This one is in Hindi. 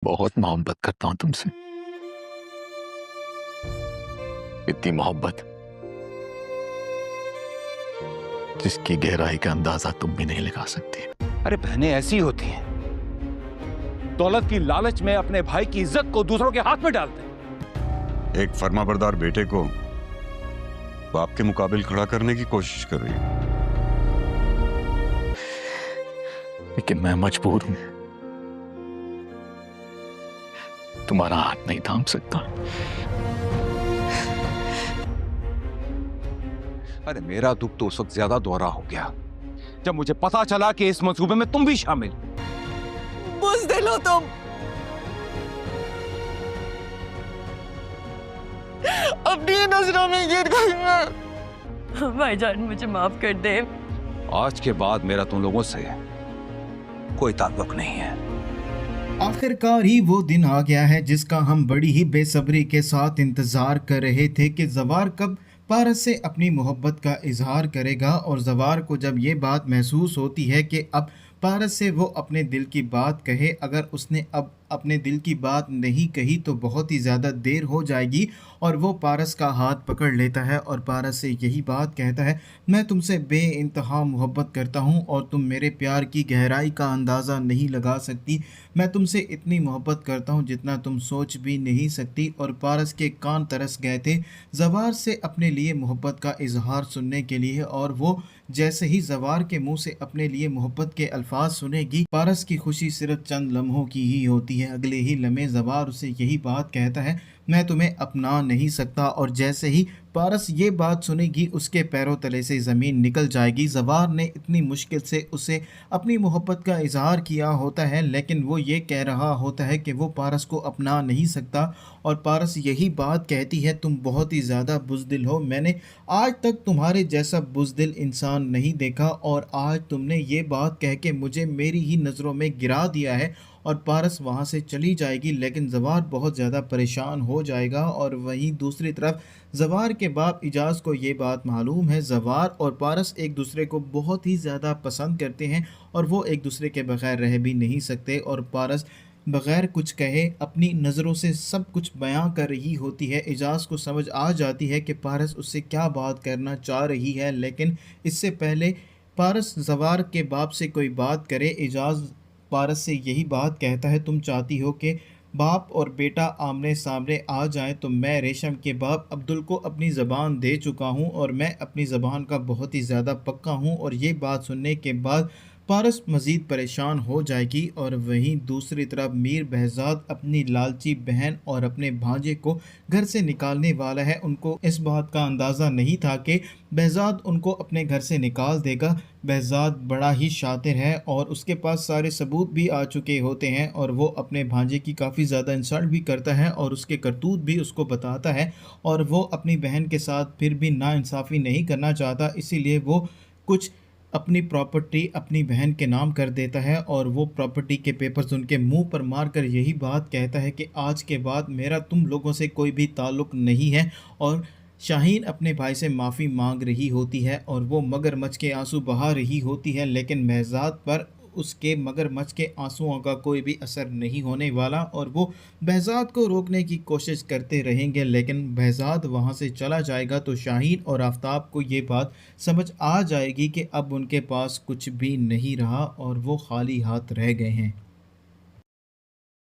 बहुत मोहब्बत करता हूं तुमसे। इतनी मोहब्बत जिसकी गहराई का अंदाजा तुम भी नहीं लगा सकती। अरे बहनें ऐसी होती हैं, दौलत की लालच में अपने भाई की इज्जत को दूसरों के हाथ में डालते हैं। एक फर्माबरदार बेटे को बाप के मुकाबिल खड़ा करने की कोशिश कर रही है। लेकिन मैं मजबूर हूं, तुम्हारा हाथ नहीं थाम सकता। अरे मेरा दुख तो उस वक्त ज्यादा दोहरा हो गया जब मुझे पता चला कि इस मंसूबे में तुम भी शामिल। बुज़दिल हो तुम। अपनी नजरों में गिर गई मैं। भाईजान मुझे माफ कर दे। आज के बाद मेरा तुम लोगों से कोई ताल्लुक नहीं है। आखिरकार ही वो दिन आ गया है जिसका हम बड़ी ही बेसब्री के साथ इंतज़ार कर रहे थे कि जवार कब पारस से अपनी मोहब्बत का इजहार करेगा। और जवार को जब ये बात महसूस होती है कि अब पारस से वो अपने दिल की बात कहे, अगर उसने अब अपने दिल की बात नहीं कही तो बहुत ही ज़्यादा देर हो जाएगी। और वो पारस का हाथ पकड़ लेता है और पारस से यही बात कहता है, मैं तुमसे बेइंतहा मोहब्बत करता हूँ और तुम मेरे प्यार की गहराई का अंदाज़ा नहीं लगा सकती। मैं तुमसे इतनी मोहब्बत करता हूँ जितना तुम सोच भी नहीं सकती। और पारस के कान तरस गए थे जवार से अपने लिए मोहब्बत का इजहार सुनने के लिए। और वो जैसे ही जवार के मुंह से अपने लिए मोहब्बत के अल्फाज सुनेगी, पारस की खुशी सिर्फ चंद लम्हों की ही होती है। अगले ही लम्हे जवार उसे यही बात कहता है, मैं तुम्हें अपना नहीं सकता। और जैसे ही पारस ये बात सुनेगी उसके पैरों तले से ज़मीन निकल जाएगी। जवार ने इतनी मुश्किल से उसे अपनी मोहब्बत का इजहार किया होता है, लेकिन वो ये कह रहा होता है कि वो पारस को अपना नहीं सकता। और पारस यही बात कहती है, तुम बहुत ही ज़्यादा बुज़दिल हो, मैंने आज तक तुम्हारे जैसा बुज़दिल इंसान नहीं देखा। और आज तुमने ये बात कह के मुझे मेरी ही नज़रों में गिरा दिया है। और पारस वहाँ से चली जाएगी, लेकिन जवार बहुत ज़्यादा परेशान हो जाएगा। और वहीं दूसरी तरफ जवार के बाप इजाज़ को ये बात मालूम है, जवार और पारस एक दूसरे को बहुत ही ज़्यादा पसंद करते हैं और वो एक दूसरे के बगैर रह भी नहीं सकते। और पारस बगैर कुछ कहे अपनी नज़रों से सब कुछ बयां कर रही होती है। इजाज़ को समझ आ जाती है कि पारस उससे क्या बात करना चाह रही है, लेकिन इससे पहले पारस जवार के बाप से कोई बात करे, इजाज़ पारस से यही बात कहता है, तुम चाहती हो कि बाप और बेटा आमने सामने आ जाएं, तो मैं रेशम के बाप अब्दुल को अपनी ज़बान दे चुका हूं और मैं अपनी ज़बान का बहुत ही ज़्यादा पक्का हूं। और ये बात सुनने के बाद पारस मज़ीद परेशान हो जाएगी। और वहीं दूसरी तरफ मीर बहज़ाद अपनी लालची बहन और अपने भांजे को घर से निकालने वाला है। उनको इस बात का अंदाज़ा नहीं था कि बहज़ाद उनको अपने घर से निकाल देगा। बहज़ाद बड़ा ही शातिर है और उसके पास सारे सबूत भी आ चुके होते हैं और वो अपने भांजे की काफ़ी ज़्यादा इंसल्ट भी करता है और उसके करतूत भी उसको बताता है। और वो अपनी बहन के साथ फिर भी नाइंसाफ़ी नहीं करना चाहता, इसीलिए वो कुछ अपनी प्रॉपर्टी अपनी बहन के नाम कर देता है। और वो प्रॉपर्टी के पेपर्स उनके मुंह पर मारकर यही बात कहता है कि आज के बाद मेरा तुम लोगों से कोई भी ताल्लुक़ नहीं है। और शाहीन अपने भाई से माफ़ी मांग रही होती है और वो मगरमच्छ के आंसू बहा रही होती है, लेकिन महजाद पर उसके मगरमच्छ के आंसुओं का कोई भी असर नहीं होने वाला। और वो बहज़ाद को रोकने की कोशिश करते रहेंगे, लेकिन बहज़ाद वहाँ से चला जाएगा तो शाहीन और आफताब को ये बात समझ आ जाएगी कि अब उनके पास कुछ भी नहीं रहा और वो खाली हाथ रह गए हैं।